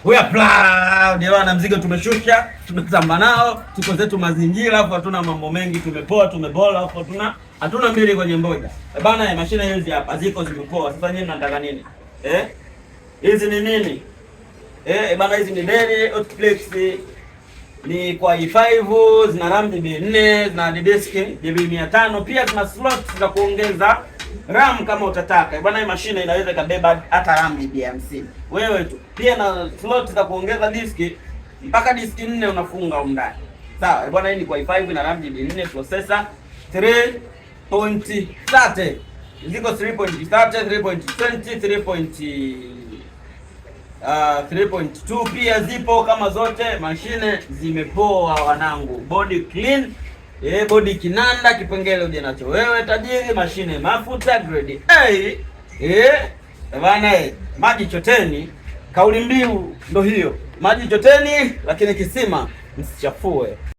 Oya proud bwana, mzigo tumeshusha, tumetamba nao, tuko zetu mazingira hapo, hatuna mambo mengi, tumepoa, tumebola hapo, hatuna mbili kwenye mboja. Bwana, mashine hizi hapa ziko zimepoa. Sasa nyinyi mnataka nini? Hizi ni nini? Bwana, hizi ni Dell Hotflex, ni kwa i5, zina RAM DB4, zina disk DB500, pia zina slot za kuongeza RAM kama utataka. Bwana, hii mashine inaweza ikabeba hata RAM DB50. Wewe tu. Pia na slot za kuongeza diski mpaka diski 4 unafunga huko ndani. Sawa, bwana, hii ni kwa i5 na RAM DB4, processor 3.30. Ziko 3.30, 3.2 pia zipo kama zote. Mashine zimepoa wanangu. Body clean. Body kinanda, kipengele uje nacho wewe tajiri. Mashine mafuta grade A. Bwana, maji choteni. Kauli mbiu ndo hiyo. Maji choteni, lakini kisima msichafue.